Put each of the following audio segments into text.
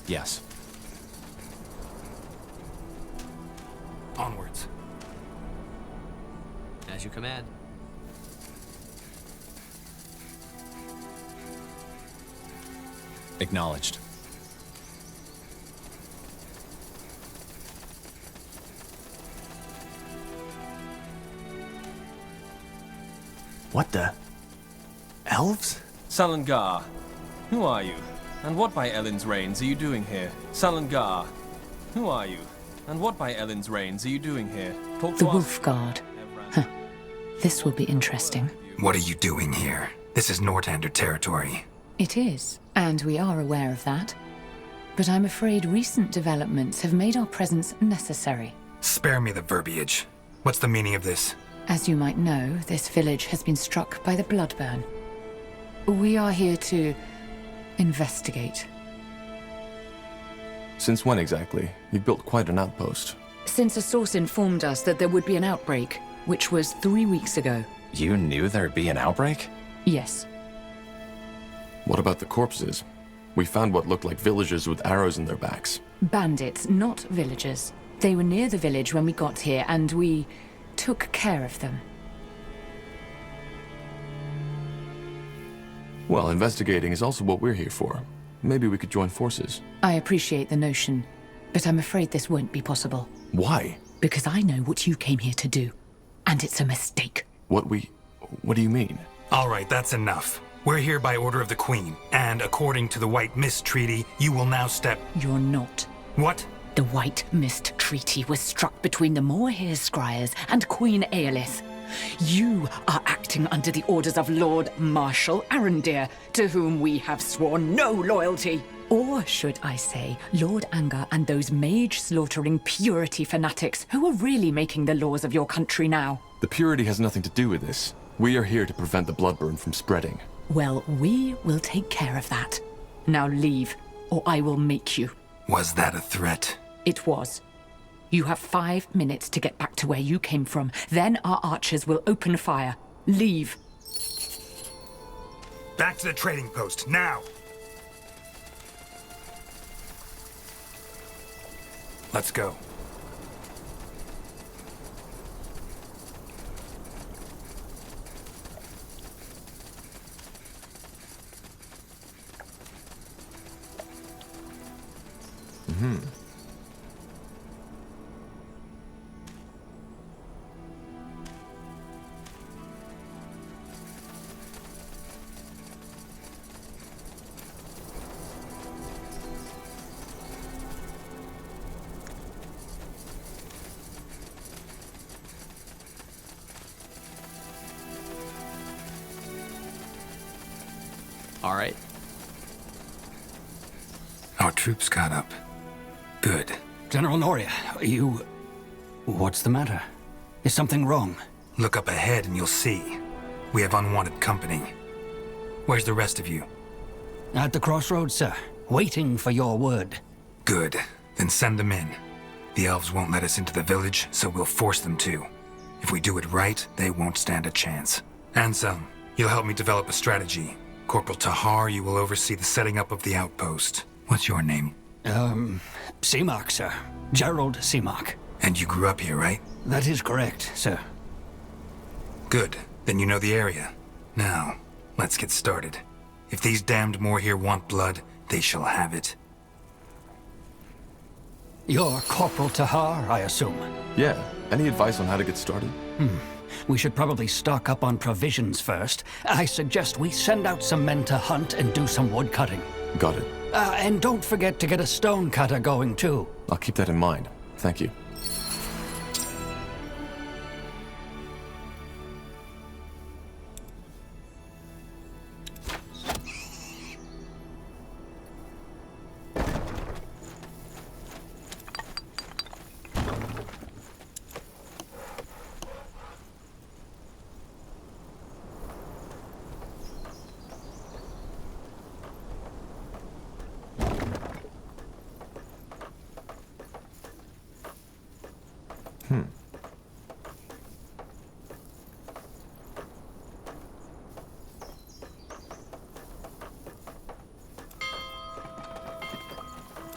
Yes. Onwards. As you command. Acknowledged. What the? Elves? Salangar, who are you? And what by Ellen's reigns are you doing here? Salangar, who are you? And what by Ellen's reigns are you doing here? Talk The to us. Wolf Guard. Huh. This will be interesting. What are you doing here? This is Nortander territory. It is, and we are aware of that. But I'm afraid recent developments have made our presence necessary. Spare me the verbiage. What's the meaning of this? As you might know, this village has been struck by the Bloodburn. We are here to investigate. Since when exactly? You've built quite an outpost. Since a source informed us that there would be an outbreak, which was 3 weeks ago. You knew there'd be an outbreak? Yes. What about the corpses? We found what looked like villagers with arrows in their backs. Bandits, not villagers. They were near the village when we got here, and we took care of them. Well, investigating is also what we're here for. Maybe we could join forces. I appreciate the notion, but I'm afraid this won't be possible. Why? Because I know what you came here to do, and it's a mistake. What do you mean? All right, that's enough. We're here by order of the Queen, and according to the White Mist Treaty, you will now step... You're not. What? The White Mist Treaty was struck between the Moorhere Scryers and Queen Aelith. You are acting under the orders of Lord Marshal Arendir, to whom we have sworn no loyalty. Or should I say, Lord Anger and those mage-slaughtering purity fanatics who are really making the laws of your country now. The purity has nothing to do with this. We are here to prevent the Bloodburn from spreading. Well, we will take care of that. Now leave, or I will make you. Was that a threat? It was. You have 5 minutes to get back to where you came from. Then our archers will open fire. Leave. Back to the trading post, now! Let's go. All right. Our troops caught up. Good. General Noria, you... What's the matter? Is something wrong? Look up ahead and you'll see. We have unwanted company. Where's the rest of you? At the crossroads, sir. Waiting for your word. Good. Then send them in. The elves won't let us into the village, so we'll force them to. If we do it right, they won't stand a chance. Anselm, you'll help me develop a strategy. Corporal Tahar, you will oversee the setting up of the outpost. What's your name? Seamark, sir. Gerald Seamark. And you grew up here, right? That is correct, sir. Good. Then you know the area. Now, let's get started. If these damned Moorhere want blood, they shall have it. You're Corporal Tahar, I assume? Yeah. Any advice on how to get started? We should probably stock up on provisions first. I suggest we send out some men to hunt and do some wood cutting. Got it. And don't forget to get a stone cutter going, too. I'll keep that in mind. Thank you.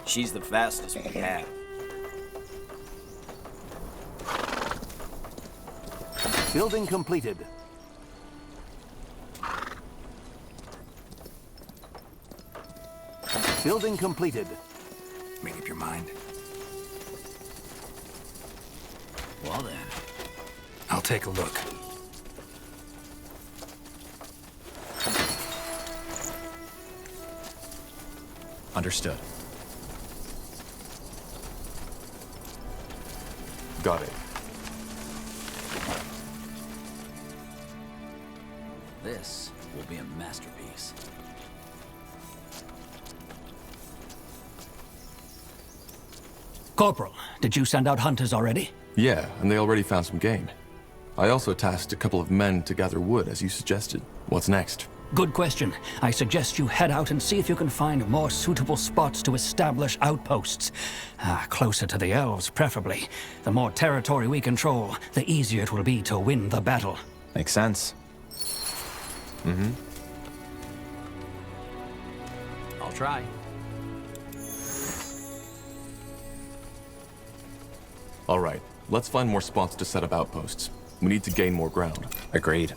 She's the fastest we have. Building completed. Building completed. Make up your mind. Well then. I'll take a look. Understood. Got it. This will be a masterpiece. Corporal, did you send out hunters already? Yeah, and they already found some game. I also tasked a couple of men to gather wood, as you suggested. What's next? Good question. I suggest you head out and see if you can find more suitable spots to establish outposts. Closer to the elves, preferably. The more territory we control, the easier it will be to win the battle. Makes sense. Mm-hmm. I'll try. All right, let's find more spots to set up outposts. We need to gain more ground. Agreed.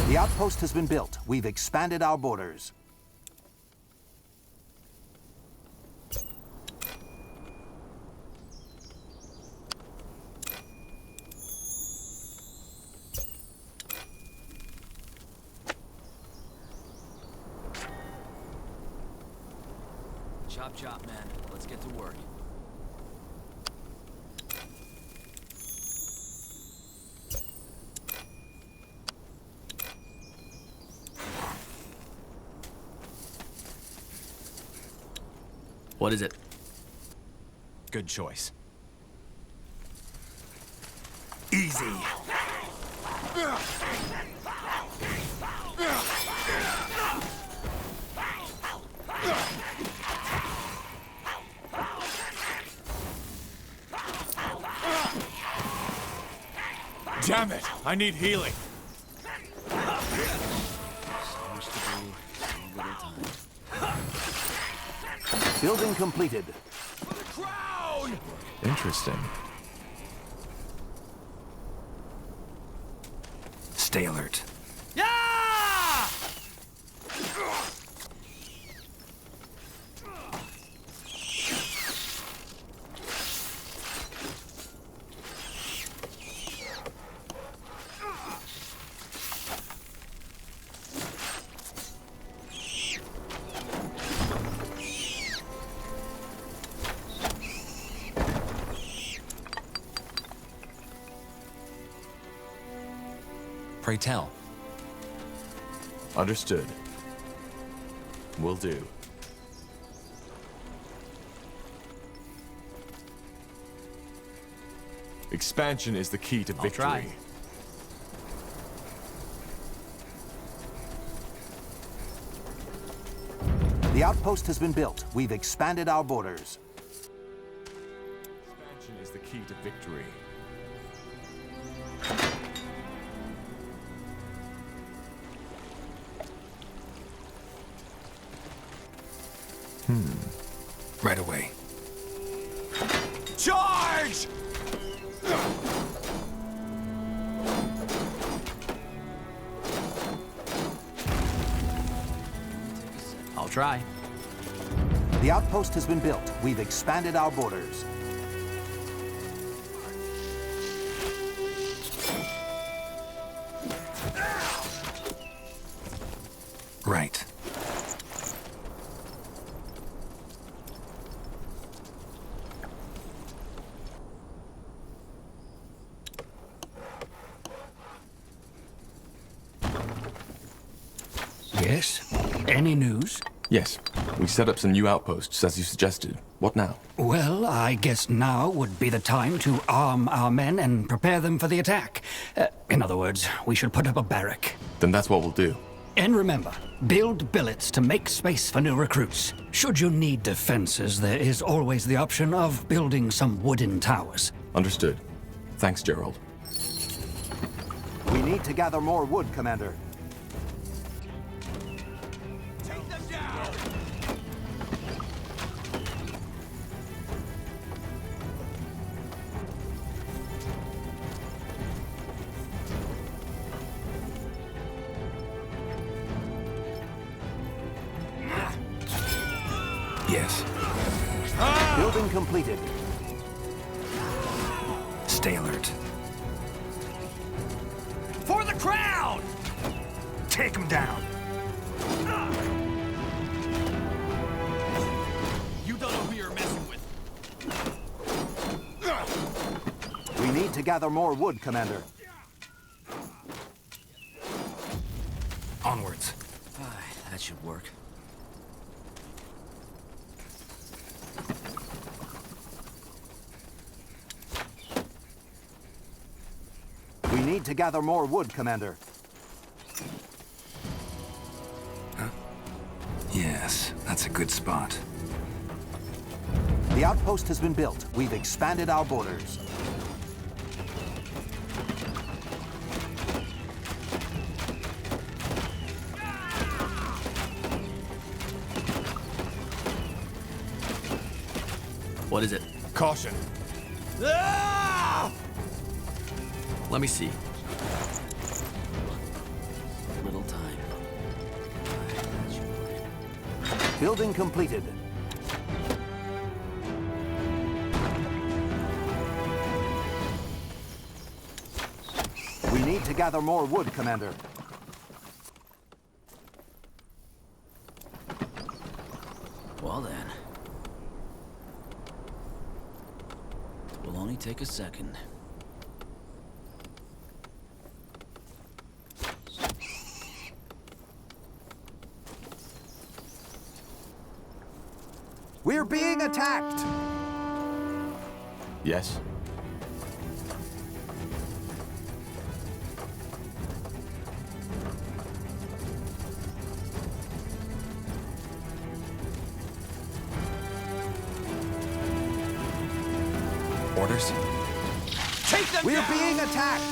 The outpost has been built. We've expanded our borders. Chop chop, man. Let's get to work. What is it? Good choice. Easy. Damn it! I need healing. Building completed. Interesting. Stay alert. Pray tell. Understood. Will do. Expansion is the key to victory. Try. The outpost has been built. We've expanded our borders. Expansion is the key to victory. Right away. Charge! I'll try. The outpost has been built. We've expanded our borders. Right. Yes? Any news? Yes, we set up some new outposts, as you suggested. What now? Well, I guess now would be the time to arm our men and prepare them for the attack. In other words, we should put up a barrack. Then that's what we'll do. And remember, build billets to make space for new recruits. Should you need defenses, there is always the option of building some wooden towers. Understood. Thanks, Gerald. We need to gather more wood, Commander. Take them down! Yes. Building completed. Stay alert. For the crown! Take him down! You don't know who you're messing with. We need to gather more wood, Commander. Onwards. That should work. We need to gather more wood, Commander. Yes, that's a good spot. The outpost has been built. We've expanded our borders. What is it? Caution. Let me see. Little time. That should work. Building completed. We need to gather more wood, Commander. Well then. Will only take a second. We're being attacked! Yes? Orders? Take them We're down! being attacked!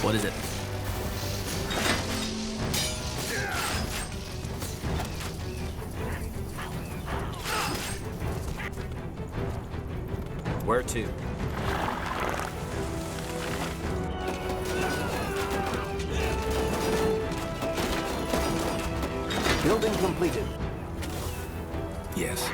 What is it? Where to? Building completed. Yes.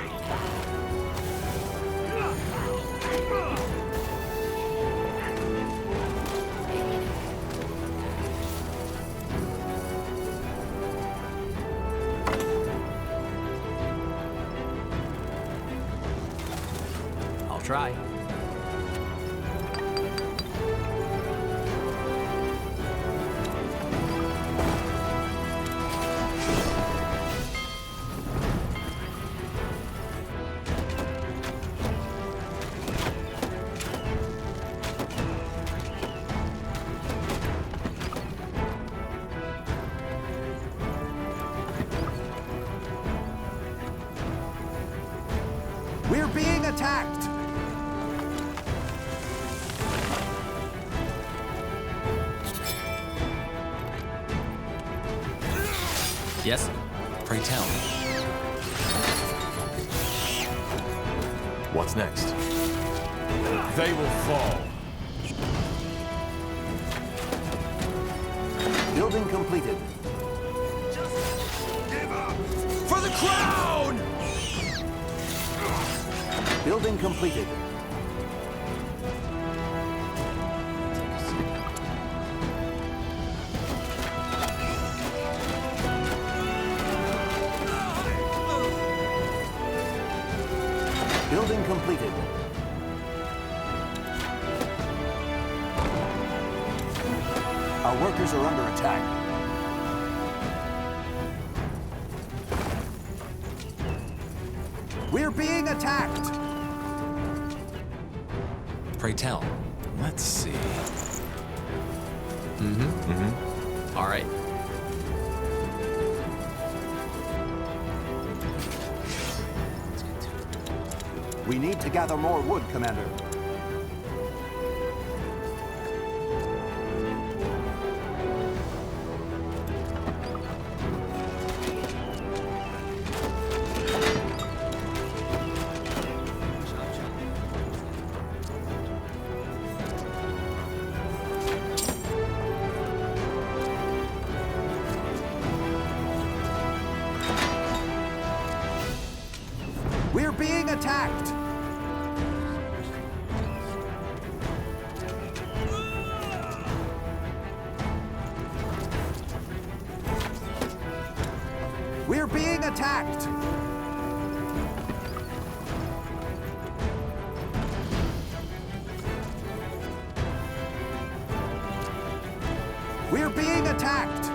I'll try. We're being attacked! Yes? Pray tell. What's next? They will fall. Building completed. For the crown! Building completed. Building completed. Our workers are under attack. We're being attacked! Pray tell. Let's see. All right. We need to gather more wood, Commander. being attacked! We're being attacked! We're being attacked!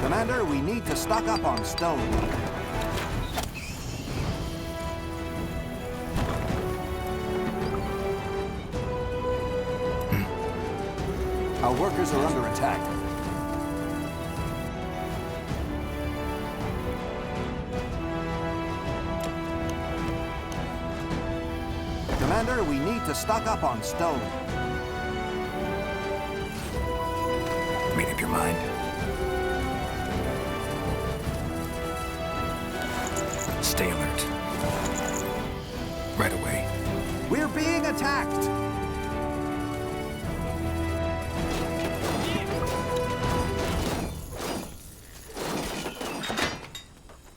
Commander, we need to stock up on stone. Our workers are under attack. Commander, we need to stock up on stone. Made up your mind? Stay alert. Right away. We're being attacked!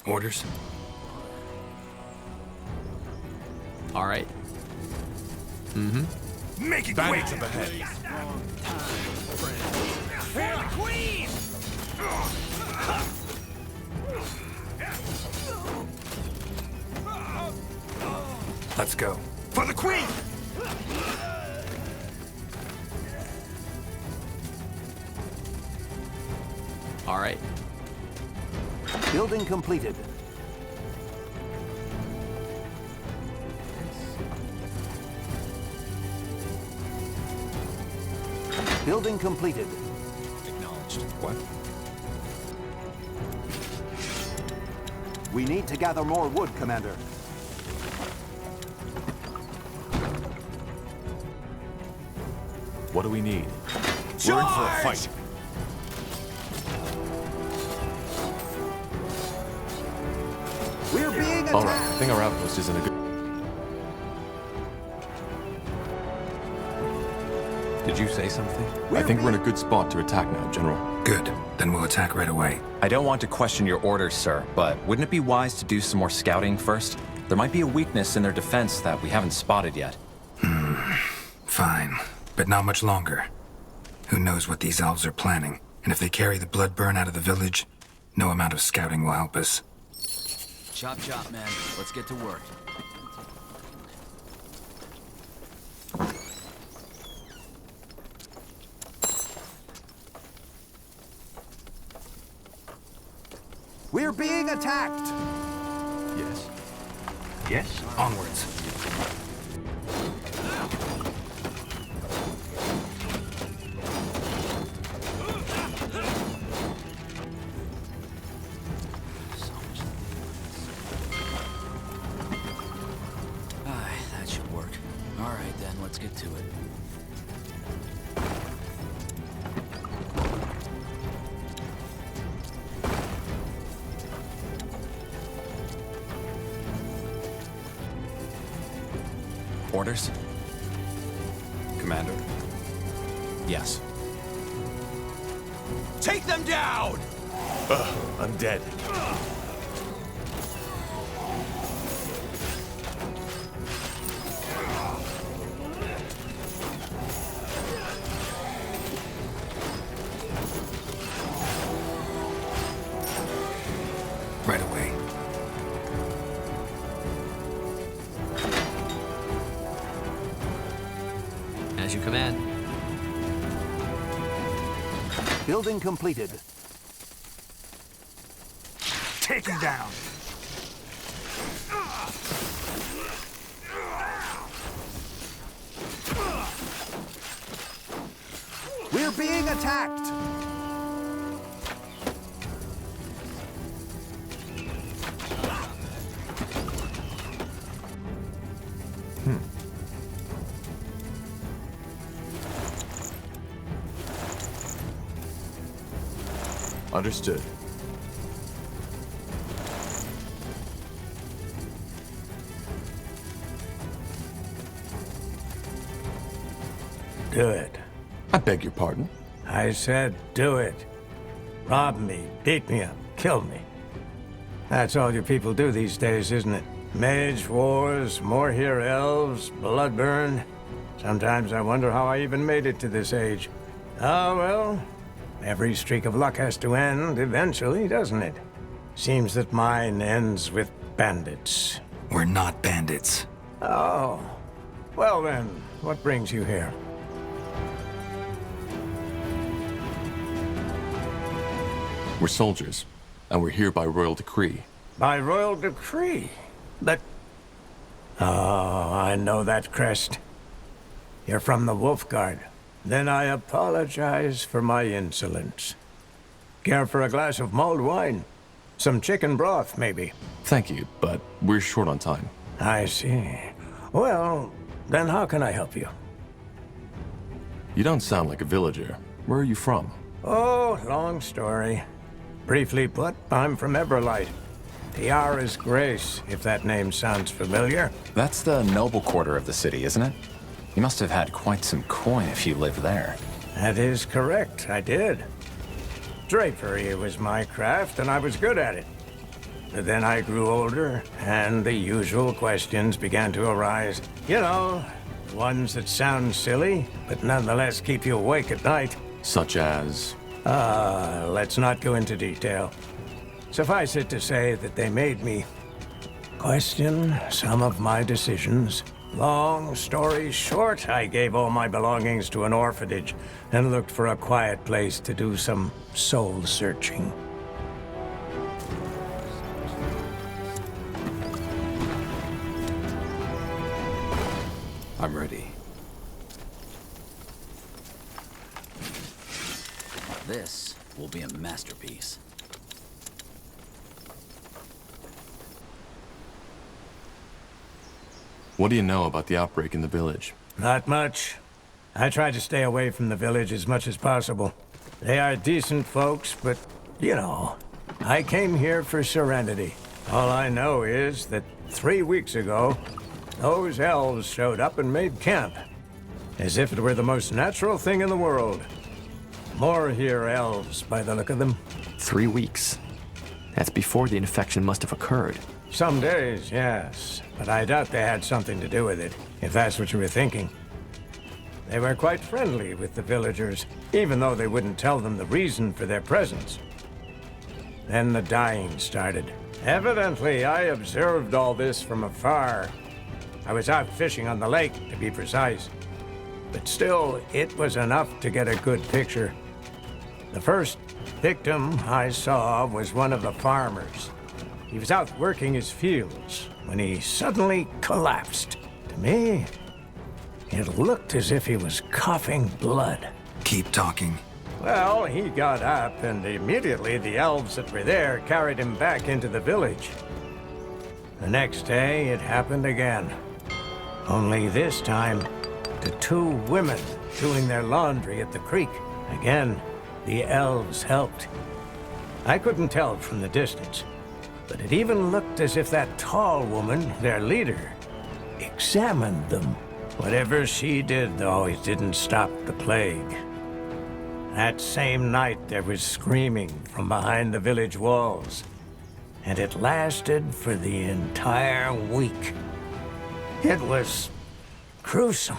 Orders? All right. Make it quick! Of the head. Let's go. For the Queen! All right. Building completed. Building completed. Acknowledged. What? We need to gather more wood, Commander. What do we need? We're in for a fight. We're being attacked! All right, I think our outpost is in a good... Did you say something? I think we're in a good spot to attack now, General. Good. Then we'll attack right away. I don't want to question your orders, sir, but wouldn't it be wise to do some more scouting first? There might be a weakness in their defense that we haven't spotted yet. Fine. But not much longer. Who knows what these elves are planning? And if they carry the blood burn out of the village, no amount of scouting will help us. Chop chop, man. Let's get to work. We're being attacked! Yes. Yes? Onwards. That should work. All right, then, let's get to it. Orders? Commander? Yes. Take them down! I'm dead. Right away. As you command. Building completed. Take him down! We're being attacked! Understood. Good. I beg your pardon. I said do it. Rob me, beat me up, kill me. That's all you people do these days, isn't it? Mage wars, more here elves, bloodburn. Sometimes I wonder how I even made it to this age. Oh, well, every streak of luck has to end eventually, doesn't it? Seems that mine ends with bandits. We're not bandits. Oh. Well then, what brings you here? We're soldiers, and we're here by royal decree. By royal decree? But... Oh, I know that crest. You're from the Wolf Guard. Then I apologize for my insolence. Care for a glass of mulled wine? Some chicken broth, maybe? Thank you, but we're short on time. I see. Well, then how can I help you? You don't sound like a villager. Where are you from? Oh, long story. Briefly put, I'm from Everlight. Tiara's Grace, if that name sounds familiar. That's the noble quarter of the city, isn't it? You must have had quite some coin if you lived there. That is correct, I did. Drapery was my craft, and I was good at it. But then I grew older, and the usual questions began to arise. You know, the ones that sound silly, but nonetheless keep you awake at night. Such as? Let's not go into detail. Suffice it to say that they made me question some of my decisions. Long story short, I gave all my belongings to an orphanage and looked for a quiet place to do some soul searching. I'm ready. This will be a masterpiece. What do you know about the outbreak in the village? Not much. I try to stay away from the village as much as possible. They are decent folks, but, you know, I came here for serenity. All I know is that 3 weeks ago, those elves showed up and made camp. As if it were the most natural thing in the world. More here elves, by the look of them. 3 weeks. That's before the infection must have occurred. Some days, yes. But I doubt they had something to do with it, if that's what you were thinking. They were quite friendly with the villagers, even though they wouldn't tell them the reason for their presence. Then the dying started. Evidently, I observed all this from afar. I was out fishing on the lake, to be precise. But still, it was enough to get a good picture. The first victim I saw was one of the farmers. He was out working his fields when he suddenly collapsed. To me, it looked as if he was coughing blood. Keep talking. Well, he got up, and immediately the elves that were there carried him back into the village. The next day, it happened again. Only this time, to 2 women doing their laundry at the creek. Again, the elves helped. I couldn't tell from the distance, but it even looked as if that tall woman, their leader, examined them. Whatever she did, though, it didn't stop the plague. That same night, there was screaming from behind the village walls, and it lasted for the entire week. It was gruesome.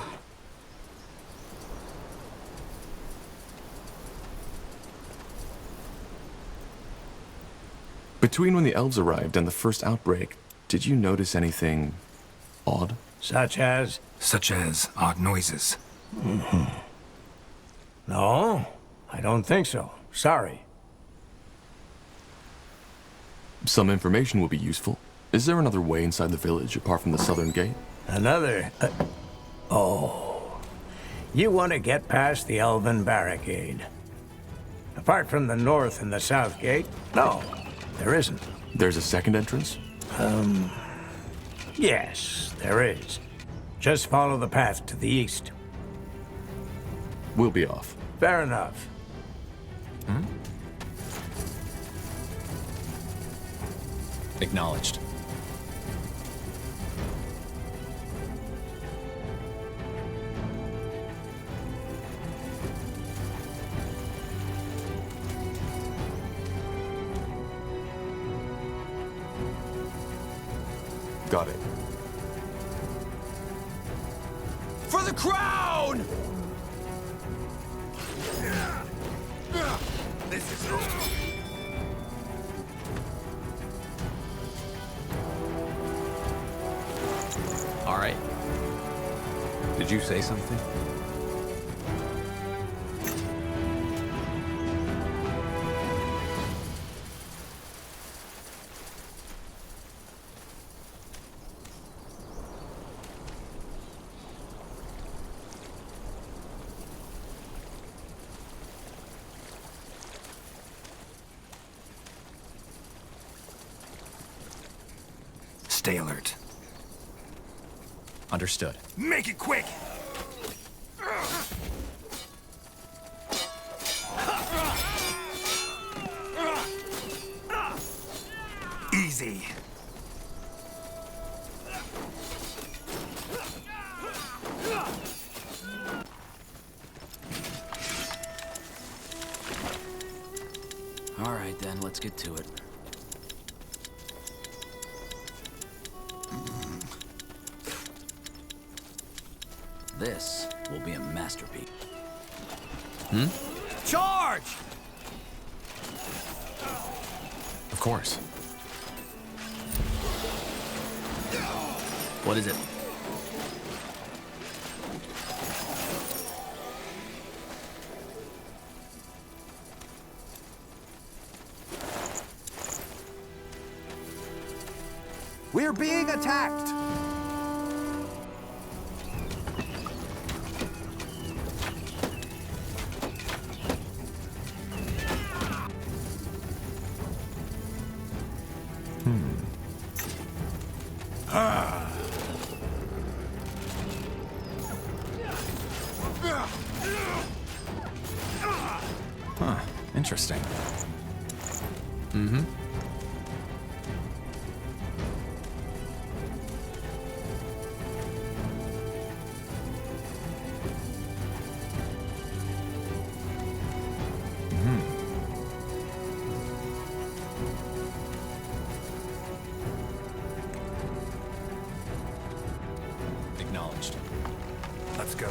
Between when the elves arrived and the first outbreak, did you notice anything odd? Such as? Such as odd noises. No, I don't think so. Sorry. Some information will be useful. Is there another way inside the village apart from the southern gate? Another? Oh. You want to get past the Elven barricade. Apart from the north and the south gate, no, there isn't. There's a second entrance? Yes, there is. Just follow the path to the east. We'll be off. Fair enough. Acknowledged. Got it. For the crown! This is over. All right. Did you say something? Stay alert. Understood. Make it quick! Easy. All right, then, let's get to it. This will be a masterpiece. Charge! Of course. What is it? We're being attacked! Huh. Interesting. Mm-hmm. Acknowledged. Let's go.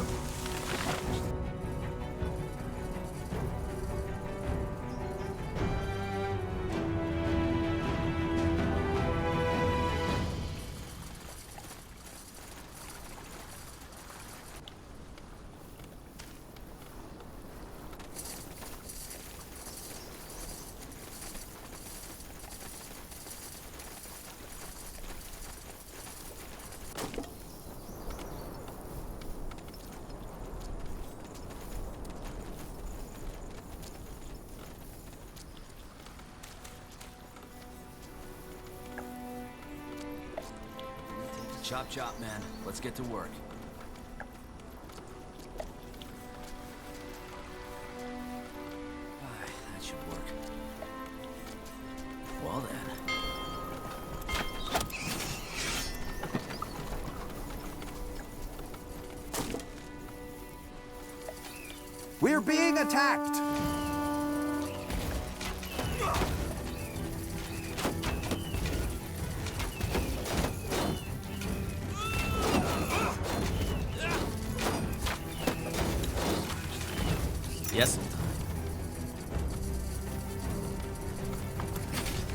Chop chop, man. Let's get to work. That should work. Well then. We're being attacked! Yes.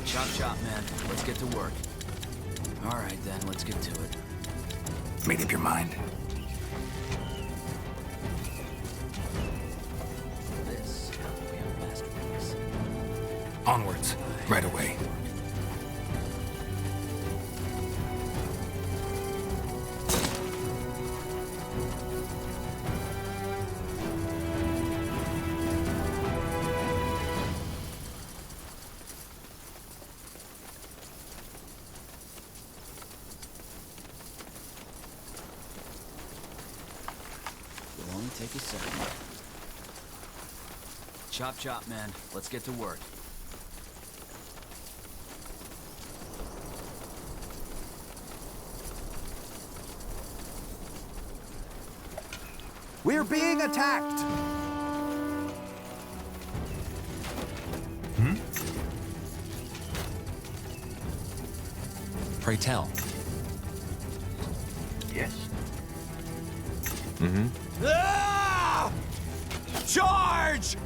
Chop chop, man. Let's get to work. All right, then. Let's get to it. Made up your mind? This will be a masterpiece. Onwards. Right away. It'll only take a second. Chop chop, man. Let's get to work. We're being attacked! Pray tell, Ah! Charge!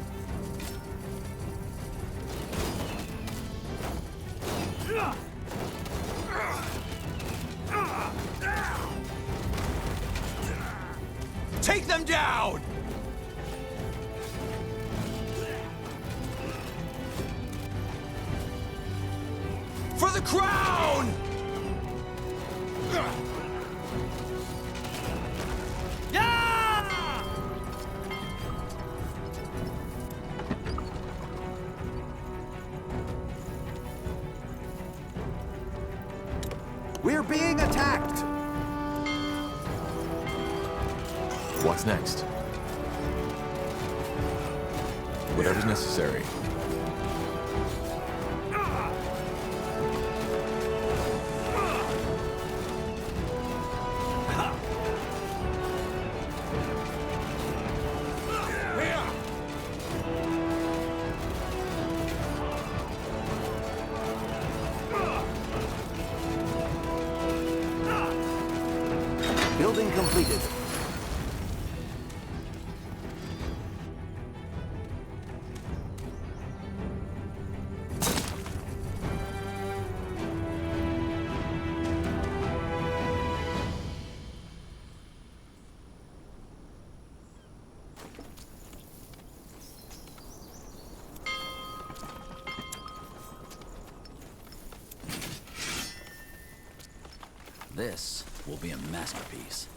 Take them down! For the crown! Yeah! We're being attacked! What's next? Whatever's necessary. Building completed. This will be a masterpiece.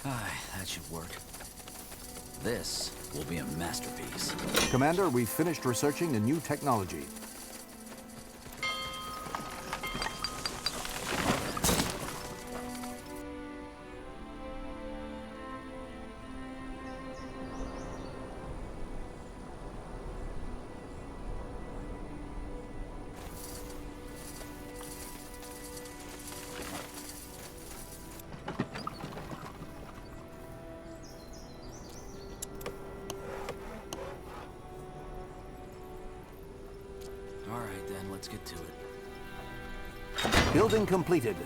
That should work. This will be a masterpiece. Commander, we've finished researching the new technology. Alright then, let's get to it. Building completed.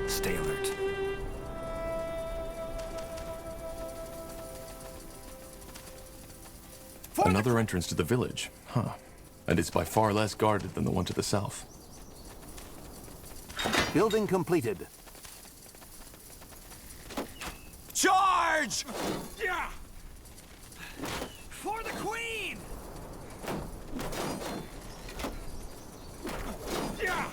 Stay alert. Another entrance to the village, huh? And it's by far less guarded than the one to the south. Building completed. Charge! Yeah! For the Queen! Yeah!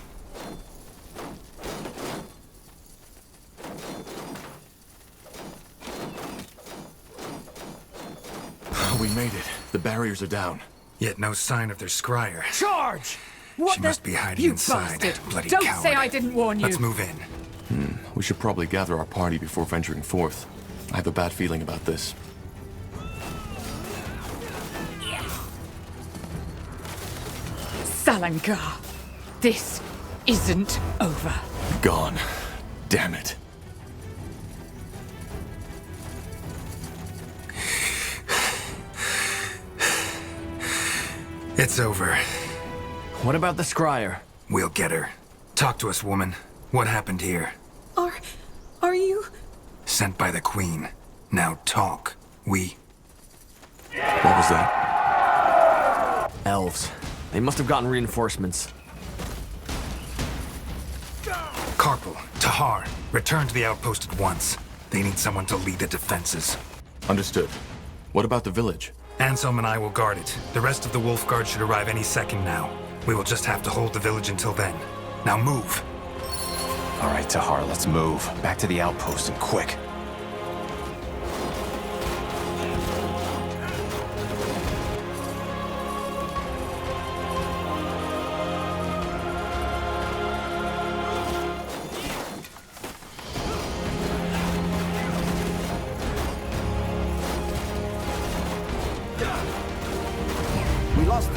We made it. The barriers are down. Yet no sign of their scryer. Charge! What She the... must be hiding you inside. bastard. Bloody Don't coward. say I didn't warn you. Let's move in. We should probably gather our party before venturing forth. I have a bad feeling about this. Salangar, this isn't over. Gone. Damn it. It's over. What about the scryer? We'll get her. Talk to us, woman. What happened here? Are you... Sent by the Queen. Now talk. We... What was that? Elves. They must have gotten reinforcements. Corporal, Tahar, return to the outpost at once. They need someone to lead the defenses. Understood. What about the village? Anselm and I will guard it. The rest of the Wolf Guard should arrive any second now. We will just have to hold the village until then. Now move. All right, Tahar, let's move. Back to the outpost and quick.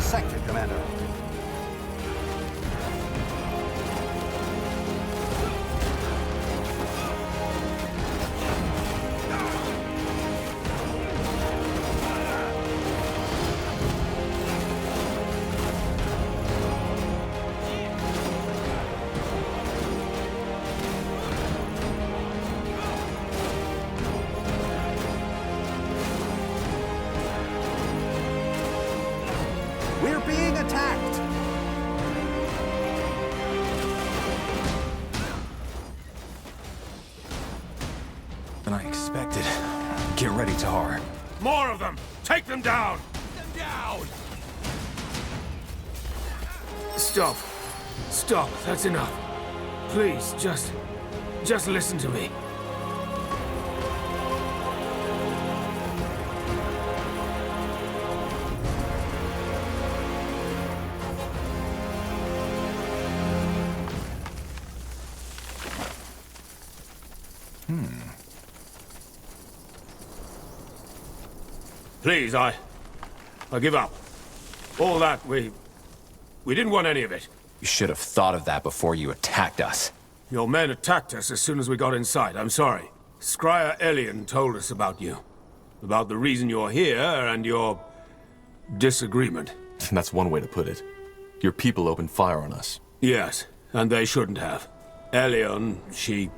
sector, Commander. We're being attacked! Than I expected. Get ready, Tahar. More of them! Take them down! Stop. Stop. That's enough. Please, just listen to me. Please, I give up. All that, we didn't want any of it. You should have thought of that before you attacked us. Your men attacked us as soon as we got inside. I'm sorry. Scryer Elian told us about you. About the reason you're here and your disagreement. That's one way to put it. Your people opened fire on us. Yes, and they shouldn't have. Elian, she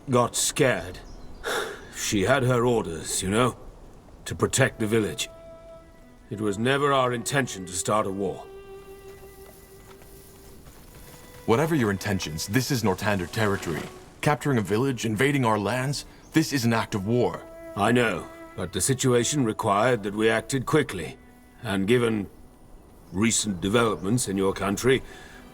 got scared. She had her orders, you know? To protect the village. It was never our intention to start a war. Whatever your intentions, this is Northander territory. Capturing a village, invading our lands, this is an act of war. I know, but the situation required that we acted quickly. And given recent developments in your country,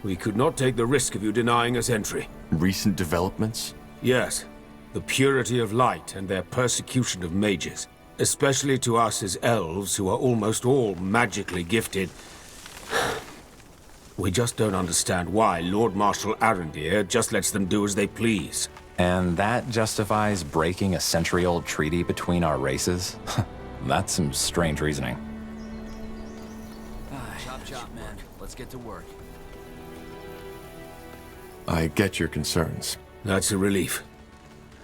we could not take the risk of you denying us entry. Recent developments? Yes. The purity of light and their persecution of mages. Especially to us as elves, who are almost all magically gifted. We just don't understand why Lord Marshal Arendir just lets them do as they please. And that justifies breaking a century-old treaty between our races? That's some strange reasoning. Chop chop, man. Let's get to work. I get your concerns. That's a relief.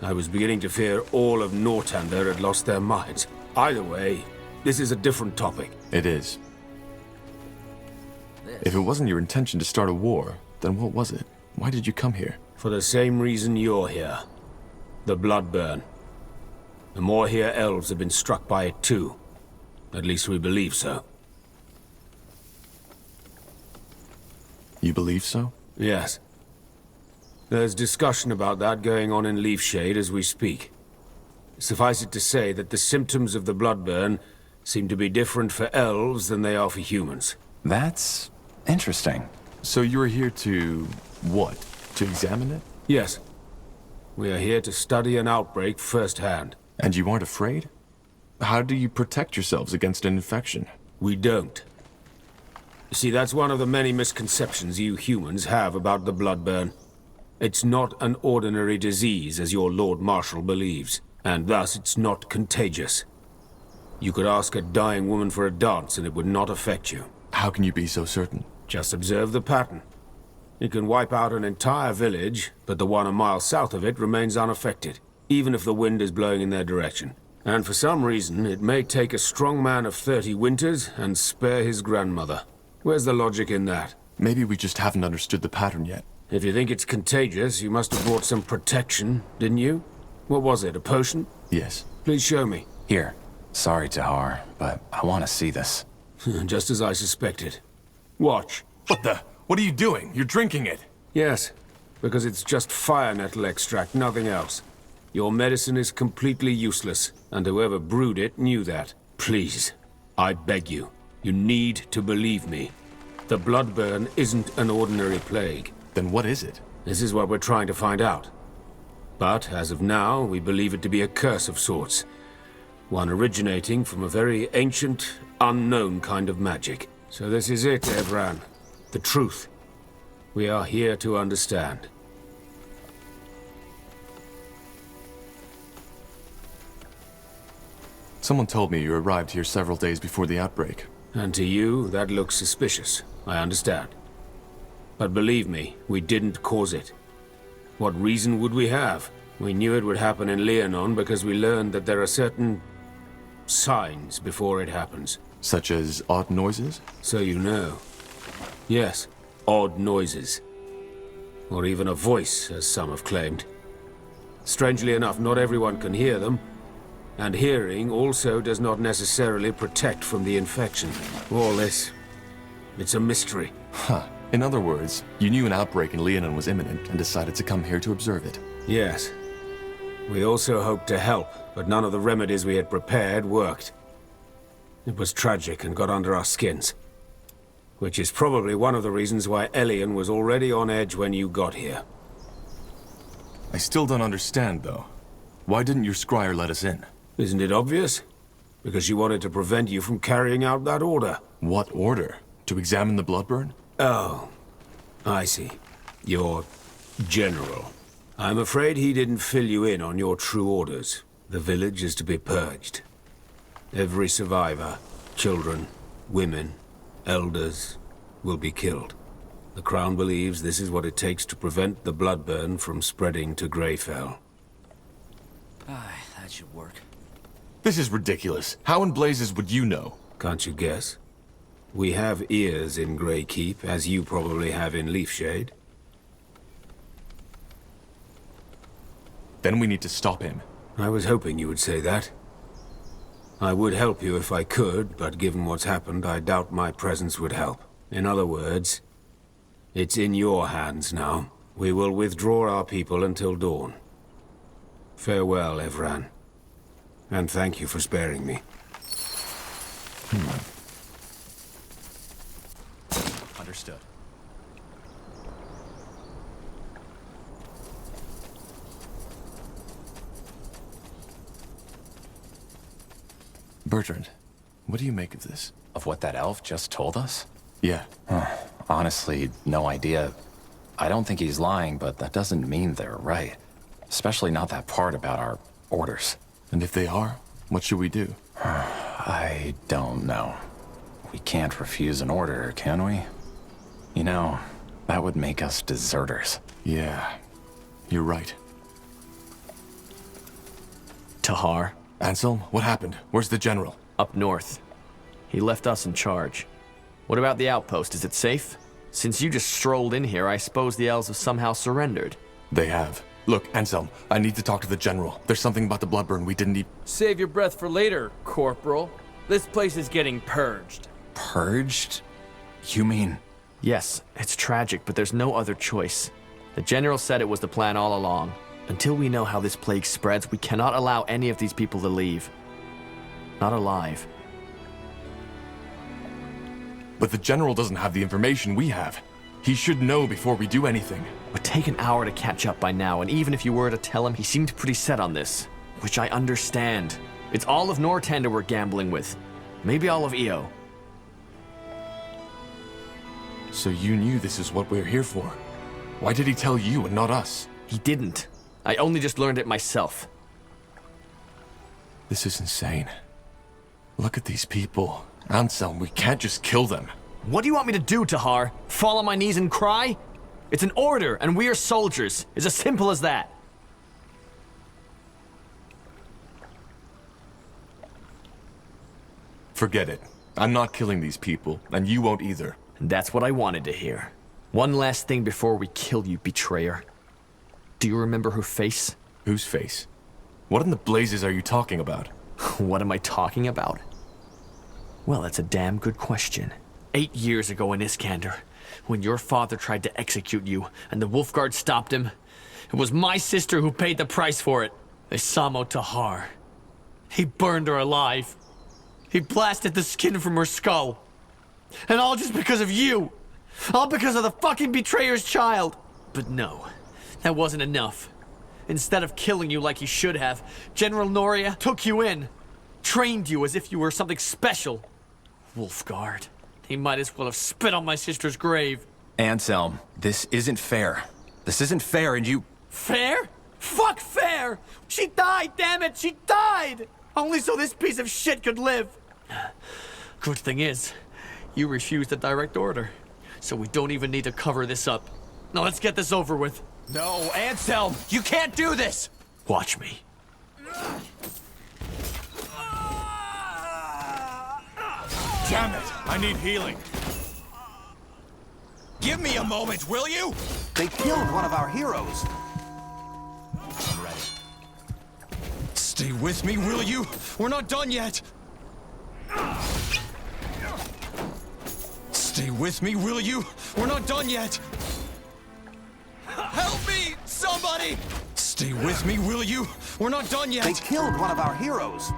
I was beginning to fear all of Northander had lost their minds. Either way, this is a different topic. It is. If it wasn't your intention to start a war, then what was it? Why did you come here? For the same reason you're here. The Bloodburn. The Moorhere elves have been struck by it too. At least we believe so. You believe so? Yes. There's discussion about that going on in Leafshade as we speak. Suffice it to say that the symptoms of the Bloodburn seem to be different for elves than they are for humans. That's interesting. So you're here to... what? To examine it? Yes. We are here to study an outbreak firsthand. And you aren't afraid? How do you protect yourselves against an infection? We don't. You see, that's one of the many misconceptions you humans have about the Bloodburn. It's not an ordinary disease, as your Lord Marshal believes, and thus it's not contagious. You could ask a dying woman for a dance and it would not affect you. How can you be so certain? Just observe the pattern. It can wipe out an entire village, but the one a mile south of it remains unaffected, even if the wind is blowing in their direction. And for some reason, it may take a strong man of 30 winters and spare his grandmother. Where's the logic in that? Maybe we just haven't understood the pattern yet. If you think it's contagious, you must have brought some protection, didn't you? What was it, a potion? Yes. Please show me. Here. Sorry, Tahar, but I want to see this. Just as I suspected. Watch. What the? What are you doing? You're drinking it. Yes, because it's just fire nettle extract, nothing else. Your medicine is completely useless, and whoever brewed it knew that. Please, I beg you, you need to believe me. The Bloodburn isn't an ordinary plague. Then what is it? This is what we're trying to find out. But, as of now, we believe it to be a curse of sorts. One originating from a very ancient, unknown kind of magic. So this is it, Evran. The truth. We are here to understand. Someone told me you arrived here several days before the outbreak. And to you, that looks suspicious. I understand. But believe me, we didn't cause it. What reason would we have? We knew it would happen in Leonon because we learned that there are certain signs before it happens. Such as odd noises? So you know. Yes, odd noises. Or even a voice, as some have claimed. Strangely enough, not everyone can hear them. And hearing also does not necessarily protect from the infection. All this, it's a mystery. Huh. In other words, you knew an outbreak in Leonon was imminent and decided to come here to observe it. Yes. We also hoped to help, but none of the remedies we had prepared worked. It was tragic and got under our skins. Which is probably one of the reasons why Elion was already on edge when you got here. I still don't understand, though. Why didn't your scryer let us in? Isn't it obvious? Because she wanted to prevent you from carrying out that order. What order? To examine the bloodburn? Oh, I see. Your general. I'm afraid he didn't fill you in on your true orders. The village is to be purged. Every survivor, children, women, elders, will be killed. The Crown believes this is what it takes to prevent the bloodburn from spreading to Greyfell. That should work. This is ridiculous. How in blazes would you know? Can't you guess? We have ears in Greykeep, as you probably have in Leafshade. Then we need to stop him. I was hoping you would say that. I would help you if I could, but given what's happened, I doubt my presence would help. In other words, it's in your hands now. We will withdraw our people until dawn. Farewell, Evran. And thank you for sparing me. Understood. Bertrand, what do you make of this? Of what that elf just told us? Yeah. Honestly, no idea. I don't think he's lying, but that doesn't mean they're right. Especially not that part about our orders. And if they are, what should we do? I don't know. We can't refuse an order, can we? You know, that would make us deserters. Yeah, you're right. Tahar. Anselm, what happened? Where's the general? Up north. He left us in charge. What about the outpost? Is it safe? Since you just strolled in here, I suppose the elves have somehow surrendered. They have. Look, Anselm, I need to talk to the general. There's something about the bloodburn we didn't even... Save your breath for later, Corporal. This place is getting purged. Purged? You mean... Yes, it's tragic, but there's no other choice. The general said it was the plan all along. Until we know how this plague spreads, we cannot allow any of these people to leave. Not alive. But the general doesn't have the information we have. He should know before we do anything. It would take an hour to catch up by now, and even if you were to tell him, he seemed pretty set on this. Which I understand. It's all of Northander we're gambling with. Maybe all of EO. So you knew this is what we're here for. Why did he tell you and not us? He didn't. I only just learned it myself. This is insane. Look at these people. Anselm, we can't just kill them. What do you want me to do, Tahar? Fall on my knees and cry? It's an order, and we are soldiers. It's as simple as that. Forget it. I'm not killing these people, and you won't either. And that's what I wanted to hear. One last thing before we kill you, betrayer. Do you remember her face? Whose face? What in the blazes are you talking about? What am I talking about? Well, that's a damn good question. 8 years ago in Iskander, when your father tried to execute you and the Wolfguard stopped him, it was my sister who paid the price for it. Isamo Tahar. He burned her alive. He blasted the skin from her skull. And all just because of you. All because of the fucking betrayer's child. But no, that wasn't enough. Instead of killing you like he should have, General Noria took you in. Trained you as if you were something special. Wolfguard. He might as well have spit on my sister's grave. Anselm, this isn't fair. This isn't fair, and you... Fair? Fuck fair! She died, damn it! She died! Only so this piece of shit could live. Good thing is, you refused a direct order, so we don't even need to cover this up. Now let's get this over with. No, Anselm, you can't do this! Watch me. Damn it! I need healing. Give me a moment, will you? They killed one of our heroes. I'm ready. Stay with me, will you? We're not done yet. Stay with me, will you? We're not done yet. Help me, somebody! Stay with me, will you? We're not done yet. They killed one of our heroes.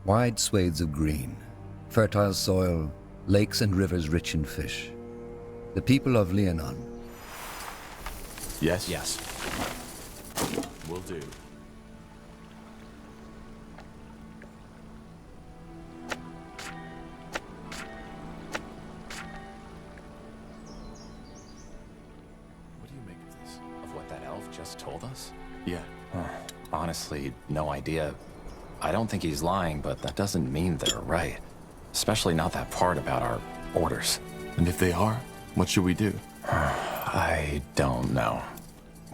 Wide swathes of green, fertile soil, lakes and rivers rich in fish. The people of Leonon. Yes? Yes. Will do. What do you make of this? Of what that elf just told us? Yeah. Honestly, no idea. I don't think he's lying, but that doesn't mean they're right. Especially not that part about our orders. And if they are, what should we do? I don't know.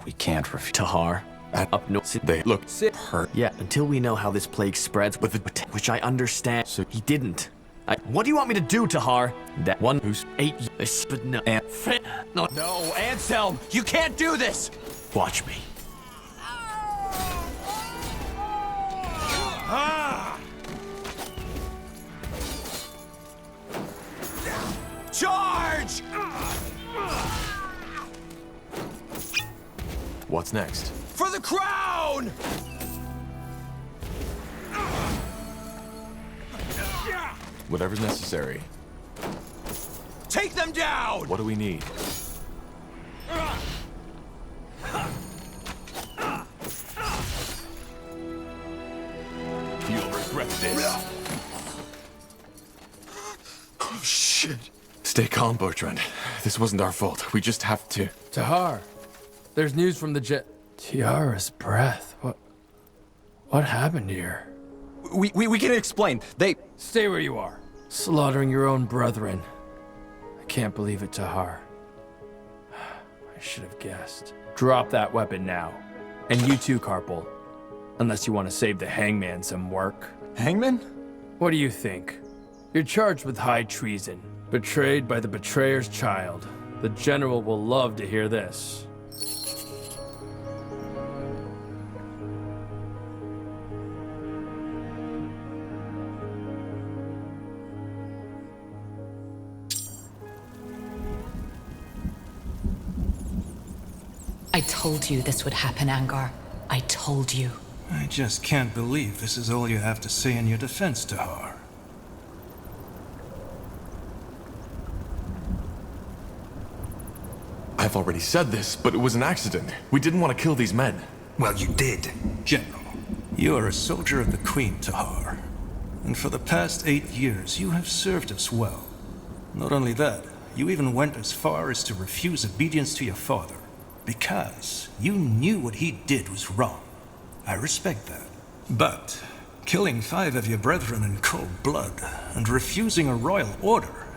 We can't refuse. Tahar. Up north. They look hurt. Yeah, until we know how this plague spreads, which I understand. So he didn't. What do you want me to do, Tahar? That one who's 8 years, but no. No, Anselm, you can't do this! Watch me. Charge! What's next? For the crown! Whatever's necessary. Take them down! What do we need? You'll regret this. Oh, shit. Stay calm, Bertrand. This wasn't our fault. We just have to... Tahar, there's news from the Tiara's breath. What happened here? We can explain. They... Stay where you are. Slaughtering your own brethren. I can't believe it, Tahar. I should have guessed. Drop that weapon now. And you too, Carpal. Unless you want to save the hangman some work. Hangman? What do you think? You're charged with high treason. Betrayed by the betrayer's child. The general will love to hear this. I told you this would happen, Angar. I told you. I just can't believe this is all you have to say in your defense, Tahar. I've already said this, but it was an accident. We didn't want to kill these men. Well, you did, General. You are a soldier of the Queen, Tahar. And for the past 8 years, you have served us well. Not only that, you even went as far as to refuse obedience to your father. Because you knew what he did was wrong. I respect that. But killing 5 of your brethren in cold blood and refusing a royal order,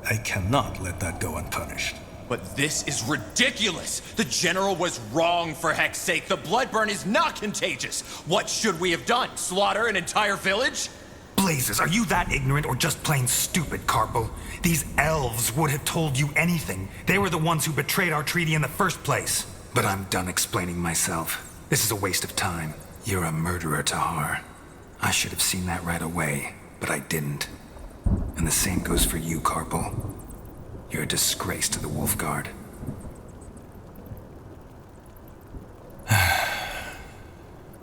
I cannot let that go unpunished. But this is ridiculous! The general was wrong, for heck's sake. The bloodburn is not contagious. What should we have done? Slaughter an entire village? Blazes, are you that ignorant or just plain stupid, Carpal? These elves would have told you anything. They were the ones who betrayed our treaty in the first place. But I'm done explaining myself. This is a waste of time. You're a murderer, Tahar. I should have seen that right away, but I didn't. And the same goes for you, Carpal. You're a disgrace to the Wolfguard.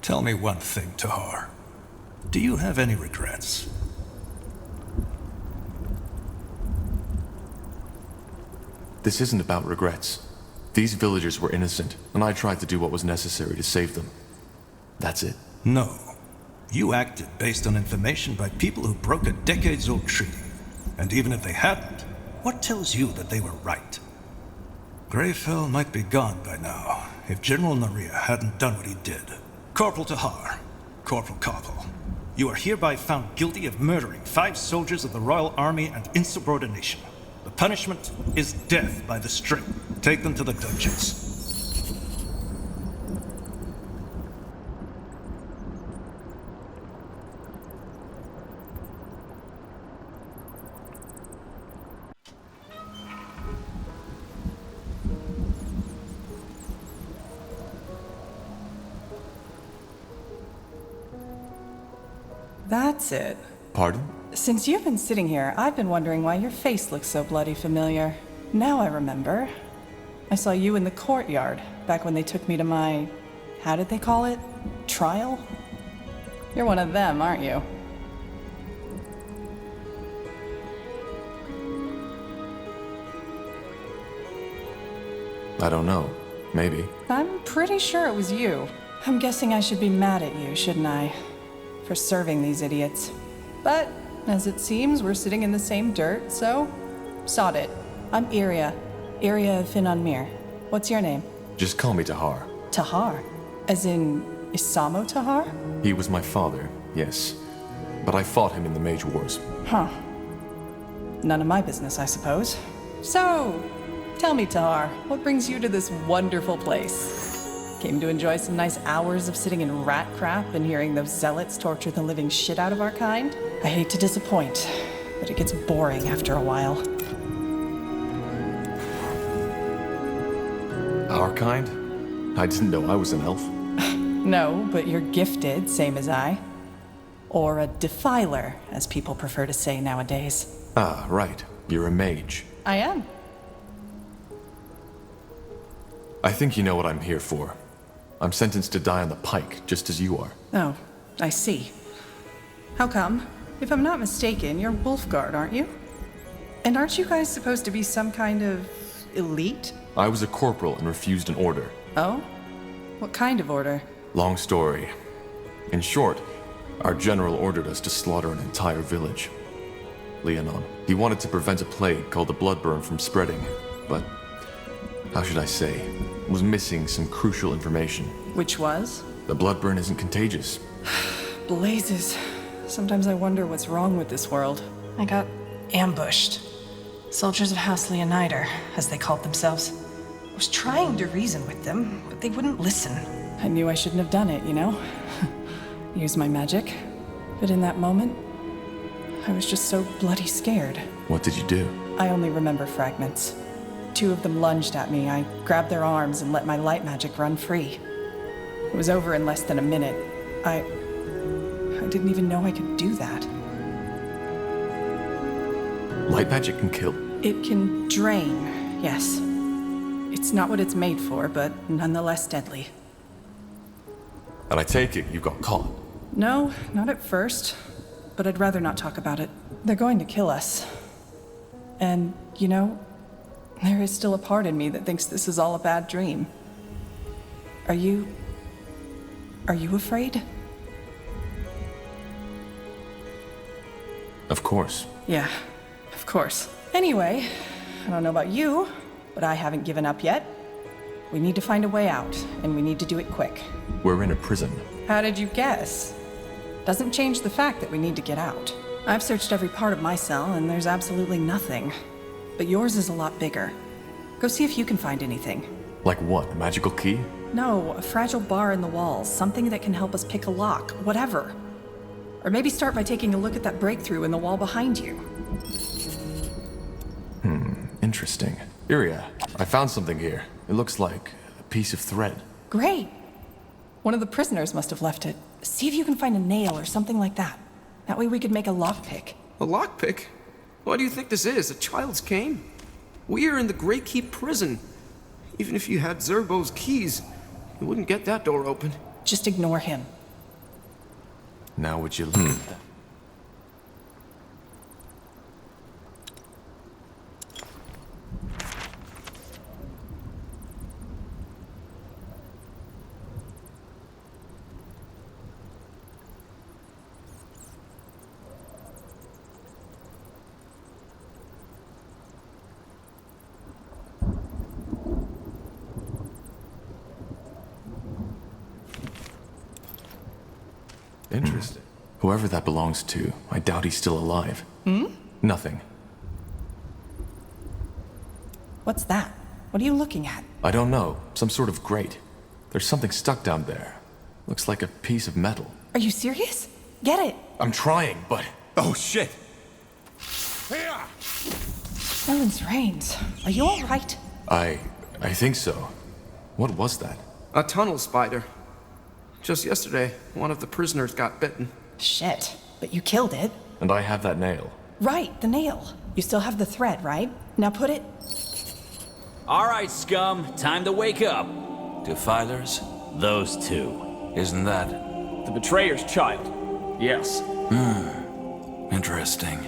Tell me one thing, Tahar. Do you have any regrets? This isn't about regrets. These villagers were innocent, and I tried to do what was necessary to save them. That's it. No. You acted based on information by people who broke a decades-old treaty. And even if they hadn't, what tells you that they were right? Greyfell might be gone by now, if General Noria hadn't done what he did. Corporal Tahar, Corporal Copple, you are hereby found guilty of murdering 5 soldiers of the Royal Army and insubordination. The punishment is death by the string. Take them to the dungeons. That's it. Pardon? Since you've been sitting here, I've been wondering why your face looks so bloody familiar. Now I remember. I saw you in the courtyard, back when they took me to my... how did they call it? Trial? You're one of them, aren't you? I don't know. Maybe. I'm pretty sure it was you. I'm guessing I should be mad at you, shouldn't I? For serving these idiots. But, as it seems, we're sitting in the same dirt, so... sod it. I'm Iria. Iria of Finan Mir. What's your name? Just call me Tahar. Tahar? As in... Isamo Tahar? He was my father, yes. But I fought him in the Mage Wars. Huh. None of my business, I suppose. So, tell me, Tahar, what brings you to this wonderful place? Came to enjoy some nice hours of sitting in rat crap and hearing those zealots torture the living shit out of our kind? I hate to disappoint, but it gets boring after a while. Our kind? I didn't know I was an elf. No, but you're gifted, same as I. Or a defiler, as people prefer to say nowadays. Ah, right. You're a mage. I am. I think you know what I'm here for. I'm sentenced to die on the pike, just as you are. Oh, I see. How come? If I'm not mistaken, you're Wolfguard, aren't you? And aren't you guys supposed to be some kind of... elite? I was a corporal and refused an order. Oh? What kind of order? Long story. In short, our general ordered us to slaughter an entire village. Leonon. He wanted to prevent a plague called the Bloodburn from spreading, but... how should I say? Was missing some crucial information. Which was? The Bloodburn isn't contagious. Blazes. Sometimes I wonder what's wrong with this world. I got ambushed. Soldiers of House Leonider, as they called themselves. I was trying to reason with them, but they wouldn't listen. I knew I shouldn't have done it, you know? Use my magic. But in that moment, I was just so bloody scared. What did you do? I only remember fragments. 2 of them lunged at me. I grabbed their arms and let my light magic run free. It was over in less than a minute. I didn't even know I could do that. Light magic can kill? It can drain, yes. It's not what it's made for, but nonetheless deadly. And I take it you got caught. No, not at first. But I'd rather not talk about it. They're going to kill us. And, you know, there is still a part in me that thinks this is all a bad dream. Are you afraid? Of course. Yeah, of course. Anyway, I don't know about you, but I haven't given up yet. We need to find a way out, and we need to do it quick. We're in a prison. How did you guess? Doesn't change the fact that we need to get out. I've searched every part of my cell, and there's absolutely nothing. But yours is a lot bigger. Go see if you can find anything. Like what? A magical key? No, a fragile bar in the walls. Something that can help us pick a lock. Whatever. Or maybe start by taking a look at that breakthrough in the wall behind you. Interesting. Iria, I found something here. It looks like a piece of thread. Great! One of the prisoners must have left it. See if you can find a nail or something like that. That way we could make a lockpick. A lockpick? What do you think this is, a child's game? We are in the Great Keep prison. Even if you had Zerbo's keys, you wouldn't get that door open. Just ignore him. Now would you leave? Interesting. Whoever that belongs to, I doubt he's still alive. Hmm? Nothing. What's that? What are you looking at? I don't know. Some sort of grate. There's something stuck down there. Looks like a piece of metal. Are you serious? Get it! I'm trying, but... Oh, shit! Ellen's reins. Are you alright? I think so. What was that? A tunnel spider. Just yesterday, one of the prisoners got bitten. Shit. But you killed it. And I have that nail. Right, the nail. You still have the thread, right? Now put it... All right, scum. Time to wake up. Defilers? Those two. Isn't that? The betrayer's child. Yes. Interesting.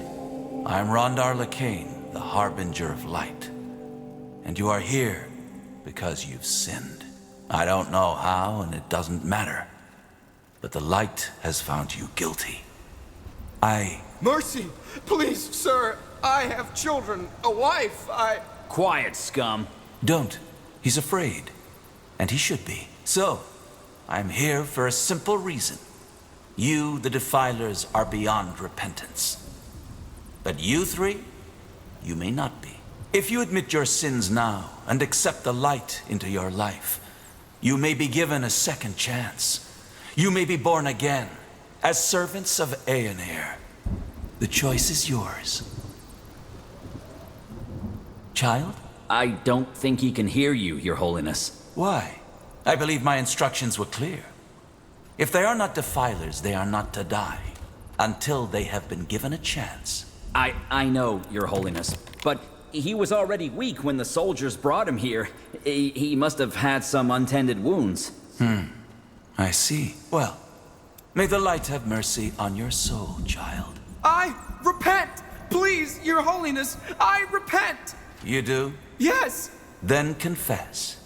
I'm Rondar Lacane, the Harbinger of Light. And you are here because you've sinned. I don't know how, and it doesn't matter. But the light has found you guilty. Mercy! Please, sir! I have children, a wife, Quiet, scum. Don't. He's afraid. And he should be. So, I'm here for a simple reason. You, the Defilers, are beyond repentance. But you three, you may not be. If you admit your sins now and accept the light into your life, you may be given a second chance. You may be born again as servants of Aeonir. The choice is yours. Child? I don't think he can hear you, Your Holiness. Why? I believe my instructions were clear. If they are not defilers, they are not to die until they have been given a chance. I know, Your Holiness, but he was already weak when the soldiers brought him here. He must have had some untended wounds. I see. Well, may the light have mercy on your soul, child. I repent! Please, Your Holiness, I repent! You do? Yes! Then confess.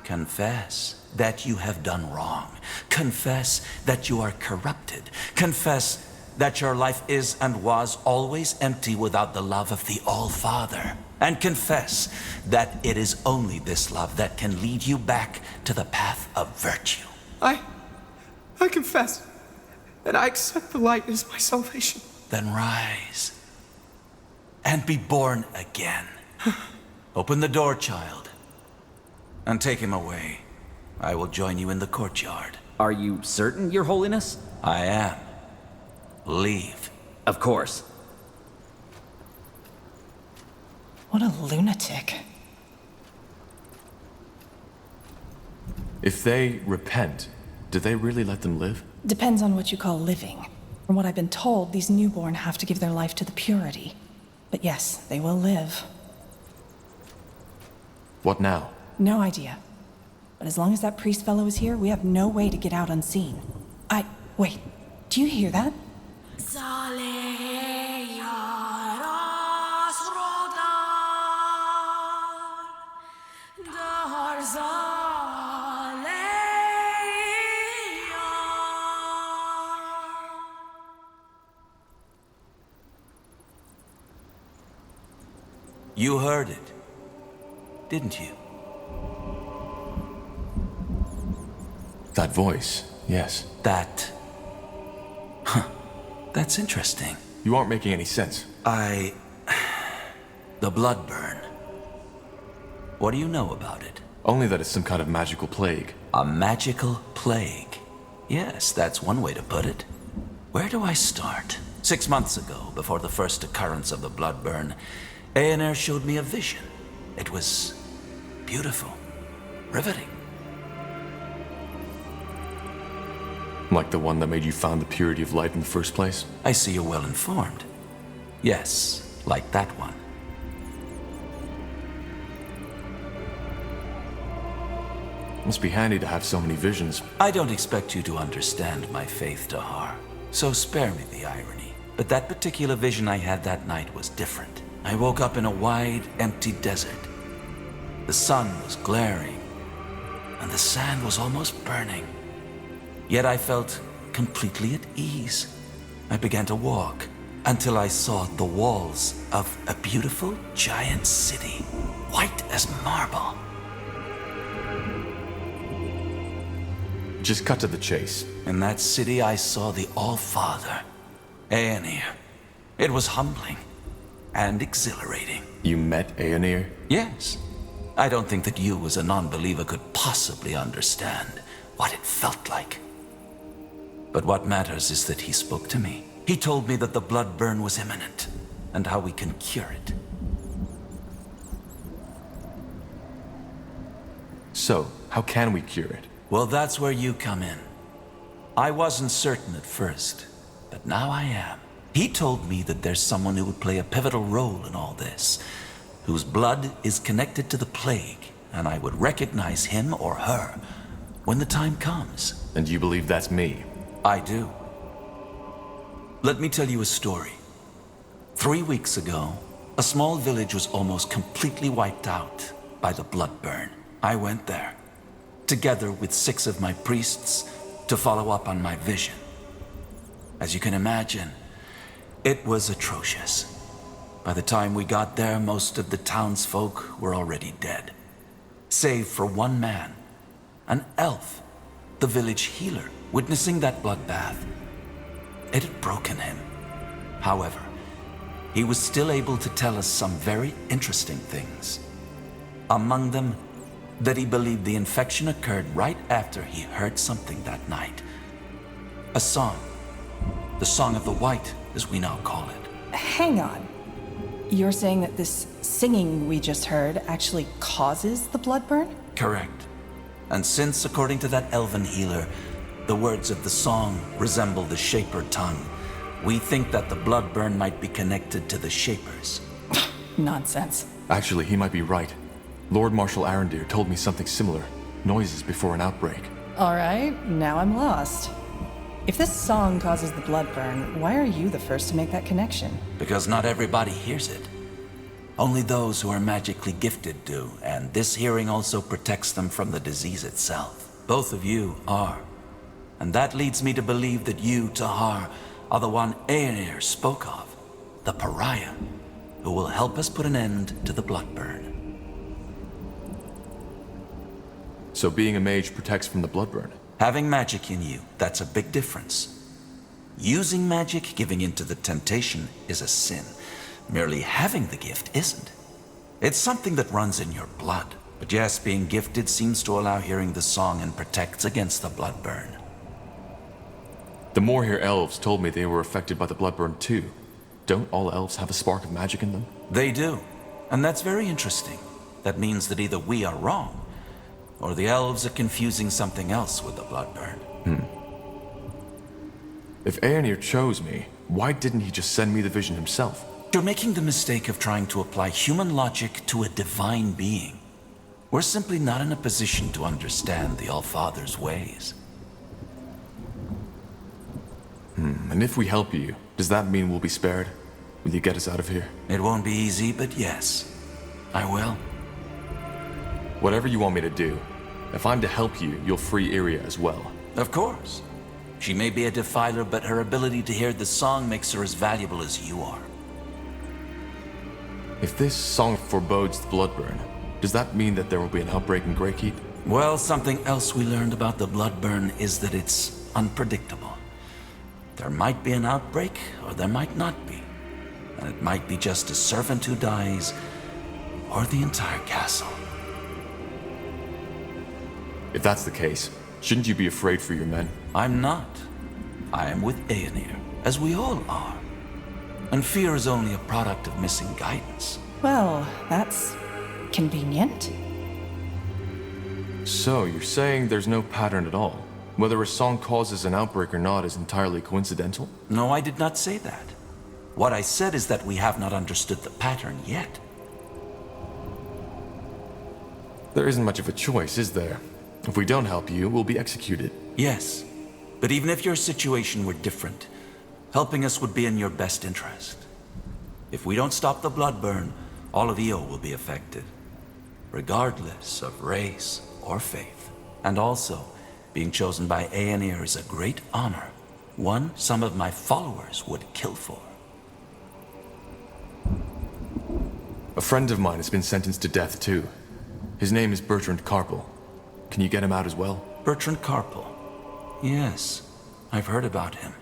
Confess that you have done wrong. Confess that you are corrupted. Confess that your life is and was always empty without the love of the All-Father. And confess that it is only this love that can lead you back to the path of virtue. I confess, and I accept the light as my salvation. Then rise and be born again. Open the door, child, and take him away. I will join you in the courtyard. Are you certain, Your Holiness? I am. Leave. Of course. What a lunatic. If they repent, do they really let them live? Depends on what you call living. From what I've been told, these newborn have to give their life to the purity. But yes, they will live. What now? No idea. But as long as that priest fellow is here, we have no way to get out unseen. Wait, do you hear that? You heard it, didn't you? That voice, yes. That's interesting. You aren't making any sense. The blood burn. What do you know about it? Only that it's some kind of magical plague. A magical plague. Yes, that's one way to put it. Where do I start? 6 months ago, before the first occurrence of the blood burn, Aeonir showed me a vision. It was beautiful, riveting. Like the one that made you found the purity of light in the first place? I see you're well informed. Yes, like that one. Must be handy to have so many visions. I don't expect you to understand my faith, Tahar, so spare me the irony. But that particular vision I had that night was different. I woke up in a wide, empty desert. The sun was glaring, and the sand was almost burning. Yet I felt completely at ease. I began to walk until I saw the walls of a beautiful giant city, white as marble. Just cut to the chase. In that city, I saw the All-Father, Aenir. It was humbling and exhilarating. You met Aenir? Yes. I don't think that you, as a non-believer, could possibly understand what it felt like. But what matters is that he spoke to me. He told me that the blood burn was imminent, and how we can cure it. So, how can we cure it? Well, that's where you come in. I wasn't certain at first, but now I am. He told me that there's someone who would play a pivotal role in all this, whose blood is connected to the plague, and I would recognize him or her when the time comes. And you believe that's me? I do. Let me tell you a story. 3 weeks ago, a small village was almost completely wiped out by the blood burn. I went there, together with 6 of my priests, to follow up on my vision. As you can imagine, it was atrocious. By the time we got there, most of the townsfolk were already dead. Save for one man, an elf, the village healer, witnessing that bloodbath. It had broken him. However, he was still able to tell us some very interesting things. Among them, that he believed the infection occurred right after he heard something that night. A song. The Song of the White, as we now call it. Hang on. You're saying that this singing we just heard actually causes the blood burn? Correct. And since, according to that elven healer, the words of the song resemble the Shaper tongue, we think that the blood burn might be connected to the Shapers. Nonsense. Actually, he might be right. Lord Marshal Arendir told me something similar. Noises before an outbreak. All right, now I'm lost. If this song causes the blood burn, why are you the first to make that connection? Because not everybody hears it. Only those who are magically gifted do, and this hearing also protects them from the disease itself. Both of you are. And that leads me to believe that you, Tahar, are the one Aenir spoke of, the pariah, who will help us put an end to the blood burn. So being a mage protects from the blood burn? Having magic in you, that's a big difference. Using magic, giving in to the temptation, is a sin. Merely having the gift isn't. It's something that runs in your blood. But yes, being gifted seems to allow hearing the song and protects against the blood burn. The Moorhere elves told me they were affected by the blood burn too. Don't all elves have a spark of magic in them? They do. And that's very interesting. That means that either we are wrong, or the elves are confusing something else with the blood burn. If Aenir chose me, why didn't he just send me the vision himself? You're making the mistake of trying to apply human logic to a divine being. We're simply not in a position to understand the All-Father's ways. And if we help you, does that mean we'll be spared? Will you get us out of here? It won't be easy, but yes, I will. Whatever you want me to do. If I'm to help you, you'll free Iria as well. Of course. She may be a defiler, but her ability to hear the song makes her as valuable as you are. If this song forebodes the blood burn, does that mean that there will be an outbreak in Greykeep? Well, something else we learned about the blood burn is that it's unpredictable. There might be an outbreak, or there might not be. And it might be just a servant who dies, or the entire castle. If that's the case, shouldn't you be afraid for your men? I'm not. I am with Aenir, as we all are. And fear is only a product of missing guidance. Well, that's convenient. So, you're saying there's no pattern at all? Whether a song causes an outbreak or not is entirely coincidental? No, I did not say that. What I said is that we have not understood the pattern yet. There isn't much of a choice, is there? If we don't help you, we'll be executed. Yes, but even if your situation were different, helping us would be in your best interest. If we don't stop the blood burn, all of Io will be affected, regardless of race or faith. And also, being chosen by Aenir is a great honor, one some of my followers would kill for. A friend of mine has been sentenced to death too. His name is Bertrand Carpel. Can you get him out as well? Bertrand Carpel. Yes, I've heard about him.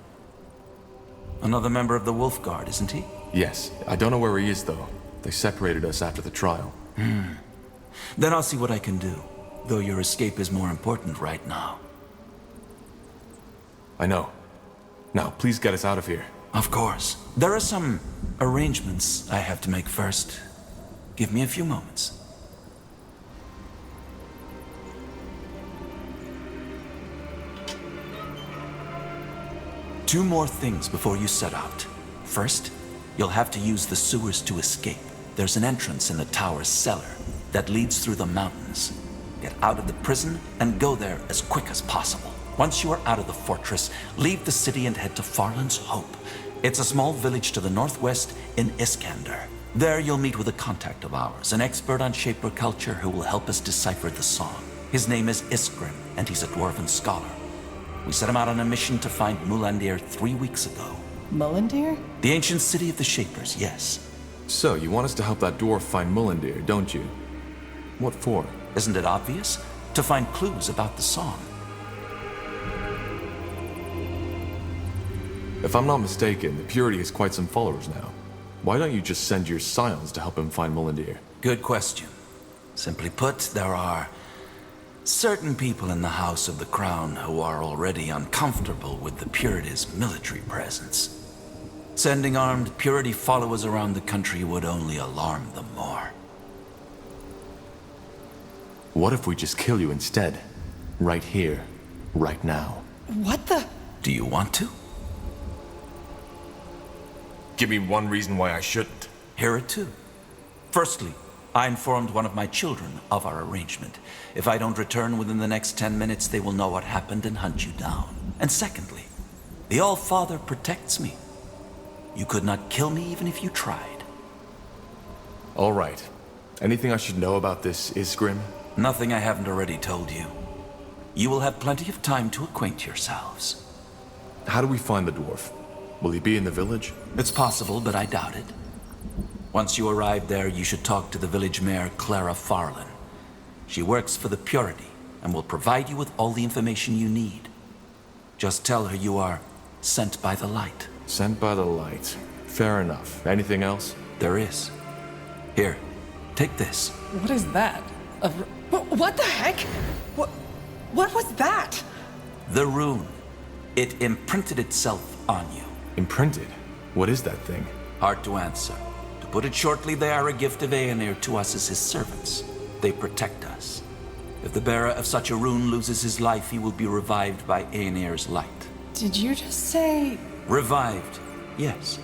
Another member of the Wolf Guard, isn't he? Yes. I don't know where he is, though. They separated us after the trial. Then I'll see what I can do, though your escape is more important right now. I know. Now, please get us out of here. Of course. There are some arrangements I have to make first. Give me a few moments. Two more things before you set out. First, you'll have to use the sewers to escape. There's an entrance in the tower's cellar that leads through the mountains. Get out of the prison and go there as quick as possible. Once you are out of the fortress, leave the city and head to Farland's Hope. It's a small village to the northwest in Iskander. There you'll meet with a contact of ours, an expert on Shaper culture who will help us decipher the song. His name is Iskrim, and he's a dwarven scholar. We set him out on a mission to find Mulandir 3 weeks ago. Mulandir? The ancient city of the Shapers, yes. So, you want us to help that dwarf find Mulandir, don't you? What for? Isn't it obvious? To find clues about the song. If I'm not mistaken, the Purity has quite some followers now. Why don't you just send your scions to help him find Mulandir? Good question. Simply put, there are certain people in the House of the Crown who are already uncomfortable with the Purity's military presence. Sending armed Purity followers around the country would only alarm them more. What if we just kill you instead? Right here, right now. What the? Do you want to? Give me one reason why I shouldn't. Here are two. Firstly, I informed one of my children of our arrangement. If I don't return within the next 10 minutes, they will know what happened and hunt you down. And secondly, the All-Father protects me. You could not kill me even if you tried. All right. Anything I should know about this Iskrim? Nothing I haven't already told you. You will have plenty of time to acquaint yourselves. How do we find the dwarf? Will he be in the village? It's possible, but I doubt it. Once you arrive there, you should talk to the village mayor, Clara Farland. She works for the Purity and will provide you with all the information you need. Just tell her you are sent by the light. Sent by the light. Fair enough. Anything else? There is. Here, take this. What is that? What the heck? What was that? The rune. It imprinted itself on you. Imprinted? What is that thing? Hard to answer. To put it shortly, they are a gift of Aenir to us as his servants. They protect us. If the bearer of such a rune loses his life, he will be revived by Aenir's light. Did you just say... Revived, yes.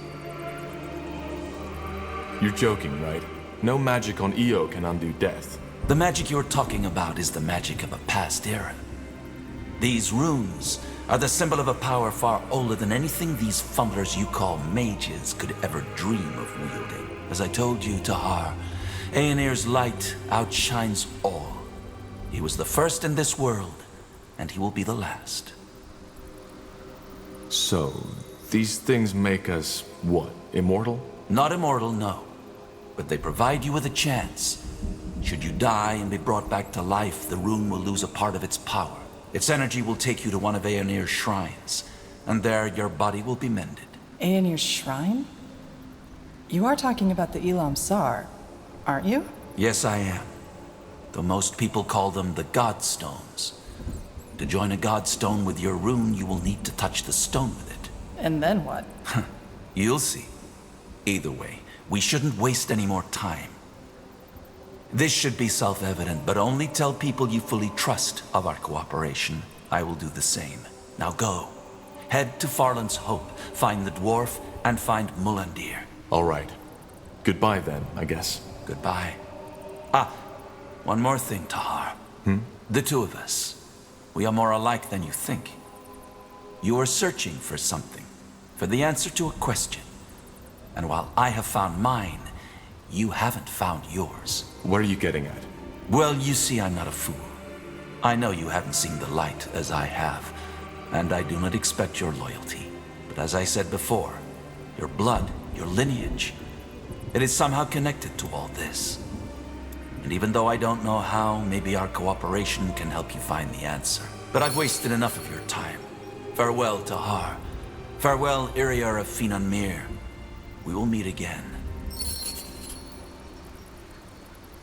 You're joking, right? No magic on Io can undo death. The magic you're talking about is the magic of a past era. These runes are the symbol of a power far older than anything these fumblers you call mages could ever dream of wielding. As I told you, Tahar, Aenir's light outshines all. He was the first in this world, and he will be the last. So, these things make us, what, immortal? Not immortal, no. But they provide you with a chance. Should you die and be brought back to life, the rune will lose a part of its power. Its energy will take you to one of Aenir's shrines, and there your body will be mended. Aenir's shrine? You are talking about the Elam Sar, aren't you? Yes, I am. Though most people call them the Godstones. To join a Godstone with your rune, you will need to touch the stone with it. And then what? You'll see. Either way, we shouldn't waste any more time. This should be self-evident, but only tell people you fully trust of our cooperation. I will do the same. Now go. Head to Farland's Hope, find the dwarf, and find Mulandir. All right. Goodbye then, I guess. Goodbye. One more thing, Tahar. The two of us. We are more alike than you think. You are searching for something, for the answer to a question. And while I have found mine, you haven't found yours. What are you getting at? Well, you see, I'm not a fool. I know you haven't seen the light as I have, and I do not expect your loyalty. But as I said before, your blood, your lineage, it is somehow connected to all this. And even though I don't know how, maybe our cooperation can help you find the answer. But I've wasted enough of your time. Farewell, Tahar. Farewell, Iriar of Finan Mir. We will meet again.